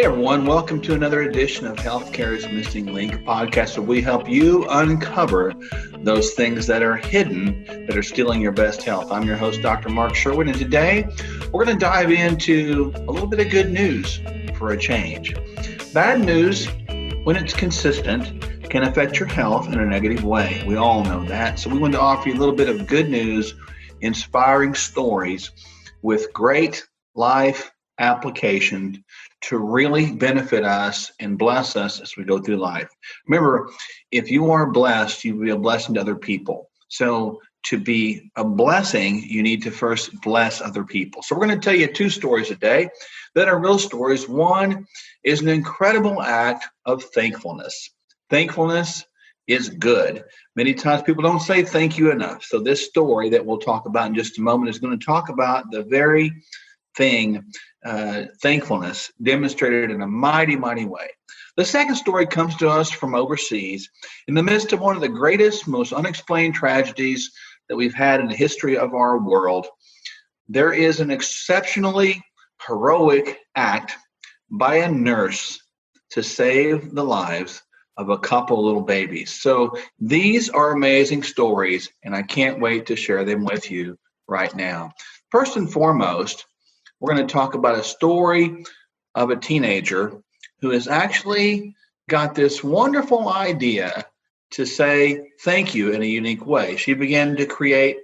everyone, welcome to another edition of Healthcare's Missing Link podcast, where we help you uncover those things that are hidden that are stealing your best health. I'm your host, Dr. Mark Sherwood, and today we're going to dive into a little bit of good news for a change. Bad news, when it's consistent, can affect your health in a negative way. We all know that. So we want to offer you a little bit of good news, inspiring stories with great life application to really benefit us and bless us as we go through life. Remember, if you are blessed, you will be a blessing to other people. So to be a blessing, you need to first bless other people. So we're going to tell you two stories today that are real stories. One is an incredible act of thankfulness. Thankfulness is good. Many times people don't say thank you enough. So this story that we'll talk about in just a moment is going to talk about the very thing, thankfulness demonstrated in a mighty, mighty way. The second story comes to us from overseas in the midst of one of the greatest, most unexplained tragedies that we've had in the history of our world. There is an exceptionally heroic act by a nurse to save the lives of a couple little babies. So these are amazing stories, and I can't wait to share them with you right now. First and foremost, we're going to talk about a story of a teenager who has actually got this wonderful idea to say thank you in a unique way. She began to create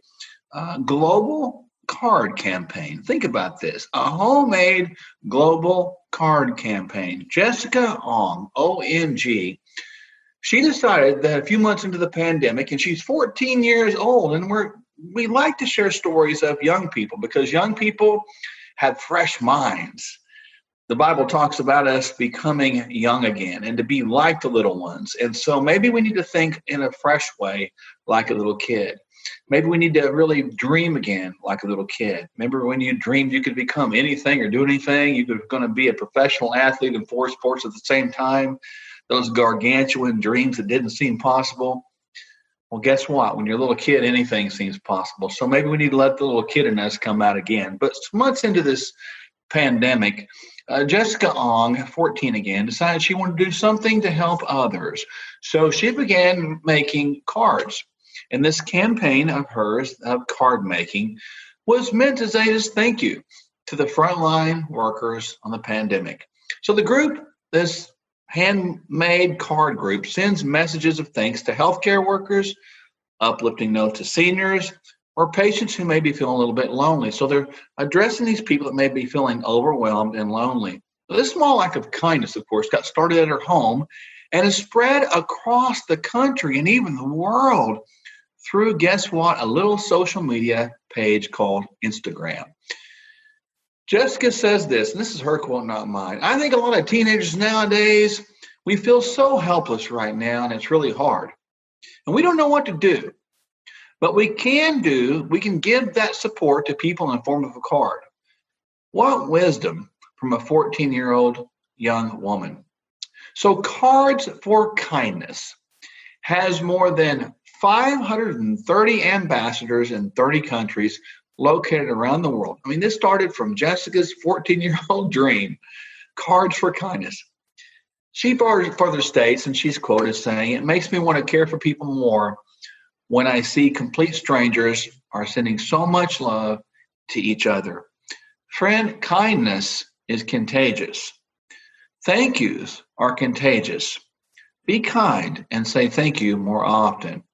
a global card campaign. Think about this, a homemade global card campaign. Jessica Ong, OMG. She decided that a few months into the pandemic, and she's 14 years old, and we like to share stories of young people because young people have fresh minds. The Bible talks about us becoming young again and to be like the little ones. And so maybe we need to think in a fresh way like a little kid. Maybe we need to really dream again like a little kid. Remember when you dreamed you could become anything or do anything? You were going to be a professional athlete in 4 sports at the same time. Those gargantuan dreams that didn't seem possible. Well, guess what? When you're a little kid, anything seems possible. So maybe we need to let the little kid in us come out again. But months into this pandemic, Jessica Ong, 14 again, decided she wanted to do something to help others. So she began making cards. And this campaign of hers, of card making, was meant to say this thank you to the frontline workers on the pandemic. So the group, this handmade card group, sends messages of thanks to healthcare workers, uplifting notes to seniors, or patients who may be feeling a little bit lonely. So they're addressing these people that may be feeling overwhelmed and lonely. This small act of kindness, of course, got started at her home and has spread across the country and even the world through, guess what, a little social media page called Instagram. Jessica says this, and this is her quote, not mine. I think a lot of teenagers nowadays, we feel so helpless right now, and it's really hard. And we don't know what to do. But we can give that support to people in the form of a card. What wisdom from a 14-year-old young woman. So Cards for Kindness has more than 530 ambassadors in 30 countries located around the world. I mean, this started from Jessica's 14-year-old dream, Cards for Kindness. She further states, and she's quoted as saying, "It makes me want to care for people more when I see complete strangers are sending so much love to each other." Friend, kindness is contagious. Thank yous are contagious. Be kind and say thank you more often.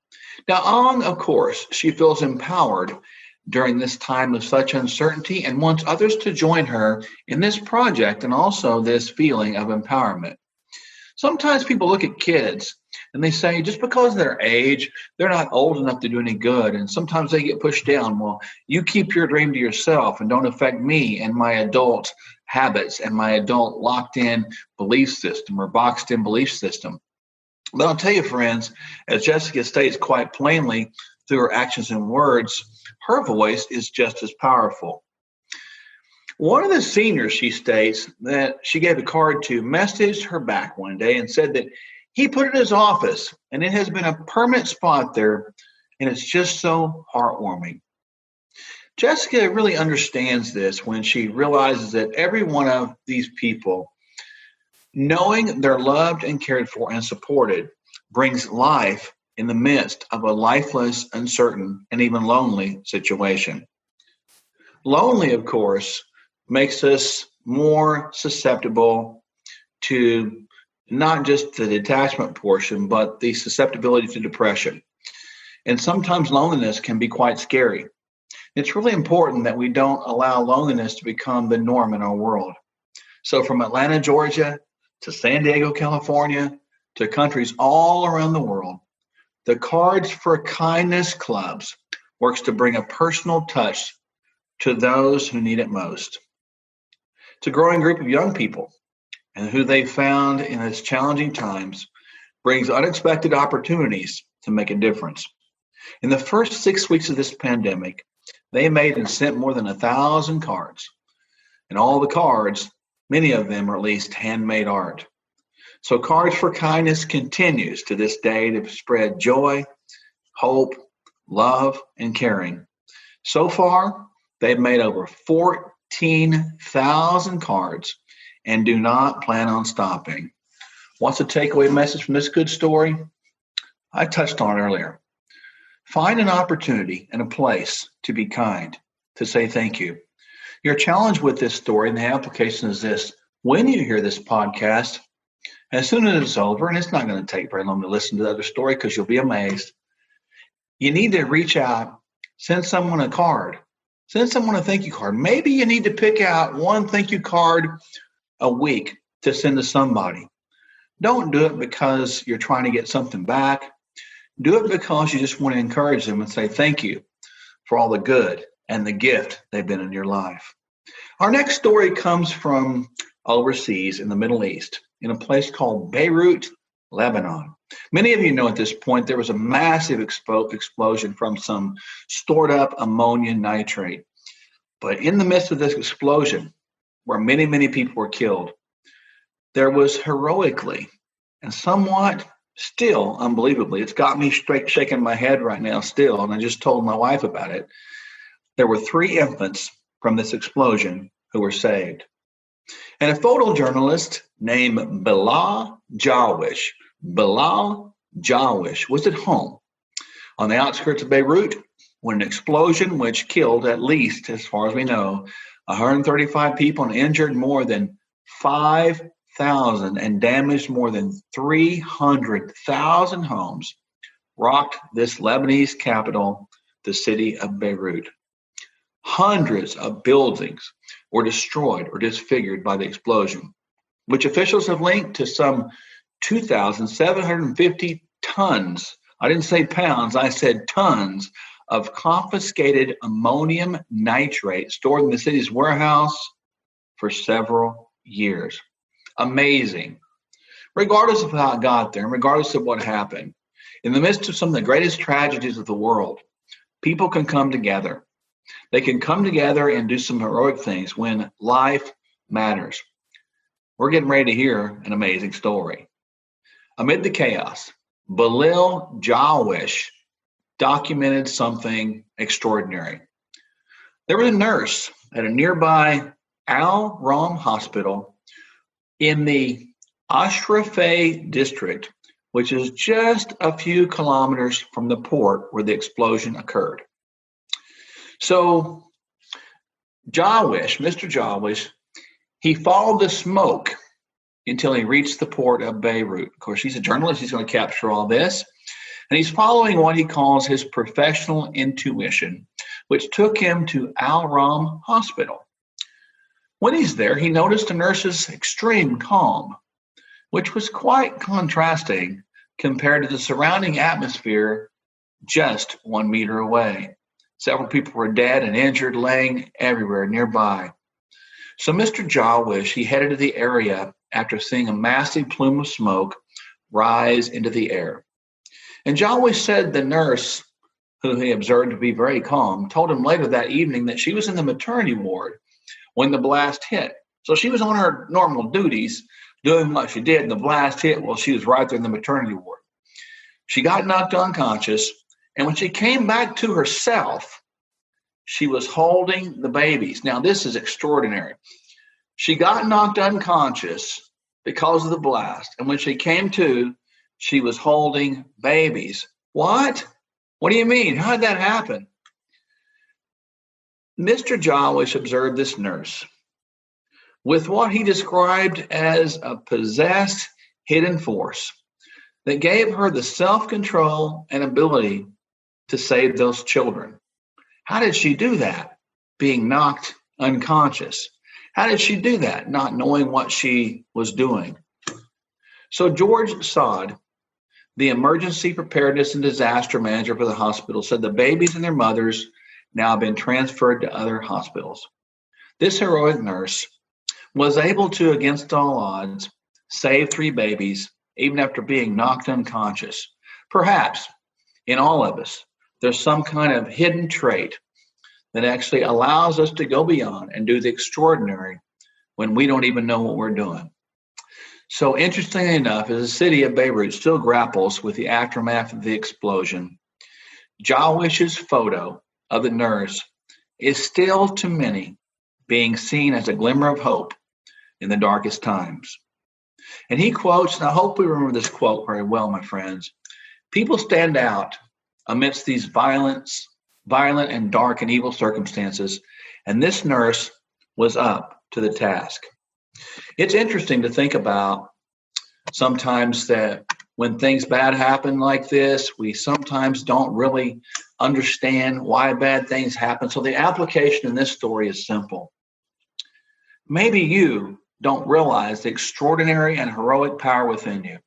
Now, Ong, of course, she feels empowered during this time of such uncertainty and wants others to join her in this project and also this feeling of empowerment. Sometimes people look at kids and they say just because of their age, they're not old enough to do any good. And sometimes they get pushed down. Well, you keep your dream to yourself and don't affect me and my adult habits and my adult locked in belief system or boxed in belief system. But I'll tell you, friends, as Jessica states quite plainly through her actions and words, her voice is just as powerful. One of the seniors, she states, that she gave a card to messaged her back one day and said that he put it in his office and it has been a permanent spot there, and it's just so heartwarming. Jessica really understands this when she realizes that every one of these people Knowing they're loved and cared for and supported brings life in the midst of a lifeless, uncertain, and even lonely situation. Lonely, of course, makes us more susceptible to not just the detachment portion, but the susceptibility to depression. And sometimes loneliness can be quite scary. It's really important that we don't allow loneliness to become the norm in our world. So, from Atlanta, Georgia, to San Diego, California, to countries all around the world, the Cards for Kindness Clubs works to bring a personal touch to those who need it most. It's a growing group of young people, and who they found in its challenging times brings unexpected opportunities to make a difference. In the first 6 weeks of this pandemic, they made and sent more than 1,000 cards. And all the cards, many of them are at least handmade art. So Cards for Kindness continues to this day to spread joy, hope, love, and caring. So far, they've made over 14,000 cards and do not plan on stopping. What's the takeaway message from this good story? I touched on it earlier. Find an opportunity and a place to be kind, to say thank you. Your challenge with this story and the application is this. When you hear this podcast, as soon as it's over, and it's not going to take very long to listen to the other story because you'll be amazed, you need to reach out, send someone a card, send someone a thank you card. Maybe you need to pick out one thank you card a week to send to somebody. Don't do it because you're trying to get something back. Do it because you just want to encourage them and say thank you for all the good and the gift they've been in your life. Our next story comes from overseas in the Middle East, in a place called Beirut, Lebanon. Many of you know at this point there was a massive explosion from some stored up ammonium nitrate. But in the midst of this explosion, where many, many people were killed, there was heroically and somewhat still, unbelievably, it's got me straight shaking my head right now still, and I just told my wife about it. There were 3 infants from this explosion who were saved. And a photojournalist named Bilal Jawish was at home on the outskirts of Beirut when an explosion which killed at least, as far as we know, 135 people and injured more than 5,000 and damaged more than 300,000 homes rocked this Lebanese capital, the city of Beirut. Hundreds of buildings were destroyed or disfigured by the explosion, which officials have linked to some 2,750 tons. I didn't say pounds, I said tons of confiscated ammonium nitrate stored in the city's warehouse for several years. Amazing. Regardless of how it got there, and regardless of what happened, in the midst of some of the greatest tragedies of the world, people can come together. They can come together and do some heroic things when life matters. We're getting ready to hear an amazing story. Amid the chaos, Bilal Jawish documented something extraordinary. There was a nurse at a nearby Al Ram hospital in the Ashrafeh district, which is just a few kilometers from the port where the explosion occurred. So Mr. Jawish, he followed the smoke until he reached the port of Beirut. Of course, he's a journalist. He's going to capture all this. And he's following what he calls his professional intuition, which took him to Al Ram Hospital. When he's there, he noticed a nurse's extreme calm, which was quite contrasting compared to the surrounding atmosphere just 1 meter away. Several people were dead and injured, laying everywhere nearby. So Mr. Jawish, he headed to the area after seeing a massive plume of smoke rise into the air. And Jawish said the nurse, who he observed to be very calm, told him later that evening that she was in the maternity ward when the blast hit. So she was on her normal duties, doing what she did, and the blast hit while she was right there in the maternity ward. She got knocked unconscious, and when she came back to herself, she was holding the babies. Now, this is extraordinary. She got knocked unconscious. because of the blast. And when she came to, she was holding babies. What? What do you mean? How did that happen? Mr. Jawish observed this nurse with what he described as a possessed hidden force that gave her the self-control and ability to save those children. How did she do that? Being knocked unconscious. How did she do that? Not knowing what she was doing. So George Sod, the emergency preparedness and disaster manager for the hospital, said the babies and their mothers now have been transferred to other hospitals. This heroic nurse was able to, against all odds, save 3 babies even after being knocked unconscious. Perhaps in all of us, there's some kind of hidden trait that actually allows us to go beyond and do the extraordinary when we don't even know what we're doing. So interestingly enough, as the city of Beirut still grapples with the aftermath of the explosion, Jawish's photo of the nurse is still to many being seen as a glimmer of hope in the darkest times. And he quotes, and I hope we remember this quote very well, my friends, people stand out amidst these violent and dark and evil circumstances, and this nurse was up to the task. It's interesting to think about sometimes that when things bad happen like this, we sometimes don't really understand why bad things happen. So the application in this story is simple. Maybe you don't realize the extraordinary and heroic power within you.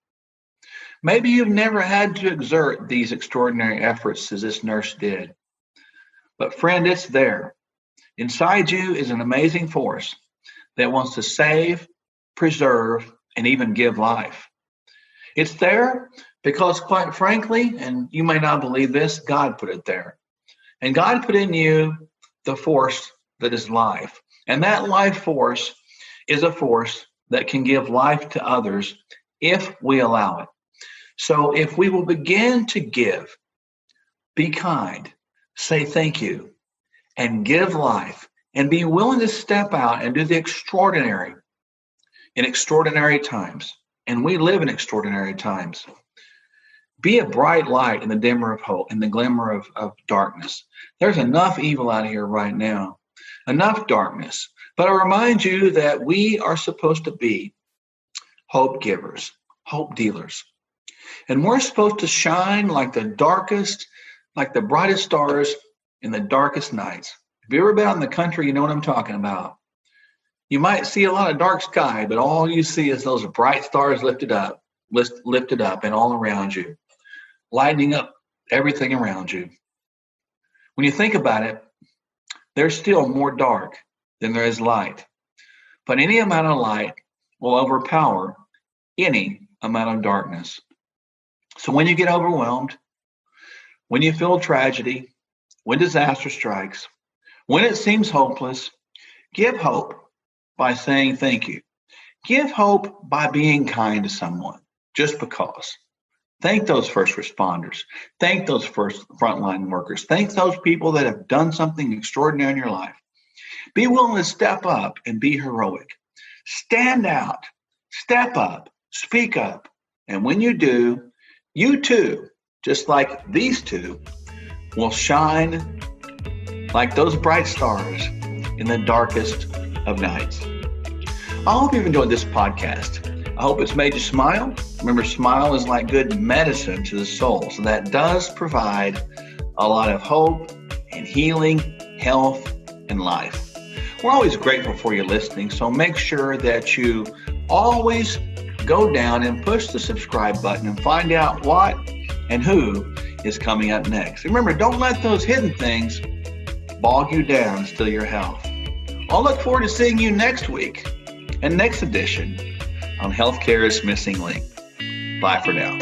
Maybe you've never had to exert these extraordinary efforts as this nurse did. But friend, it's there. Inside you is an amazing force that wants to save, preserve, and even give life. It's there because, quite frankly, and you may not believe this, God put it there. And God put in you the force that is life. And that life force is a force that can give life to others if we allow it. So if we will begin to give, be kind, say thank you, and give life, and be willing to step out and do the extraordinary in extraordinary times. And we live in extraordinary times. Be a bright light in the dimmer of hope, in the glimmer of darkness. There's enough evil out here right now, enough darkness. But I remind you that we are supposed to be hope givers, hope dealers. And we're supposed to shine like the darkest, like the brightest stars in the darkest nights. If you've ever been out in the country, you know what I'm talking about. You might see a lot of dark sky, but all you see is those bright stars lifted up and all around you, lighting up everything around you. When you think about it, there's still more dark than there is light. But any amount of light will overpower any amount of darkness. So when you get overwhelmed, when you feel tragedy, when disaster strikes, when it seems hopeless, give hope by saying thank you. Give hope by being kind to someone, just because. Thank those first responders. Thank those first frontline workers. Thank those people that have done something extraordinary in your life. Be willing to step up and be heroic. Stand out, step up, speak up. And when you do, you too, just like these two, will shine like those bright stars in the darkest of nights. I hope you've enjoyed this podcast. I hope it's made you smile. Remember, smile is like good medicine to the soul. So that does provide a lot of hope and healing, health, and life. We're always grateful for you listening. So make sure that you always go down and push the subscribe button and find out what and who is coming up next. Remember, don't let those hidden things bog you down and steal your health. I'll look forward to seeing you next week and next edition on Healthcare's Missing Link. Bye for now.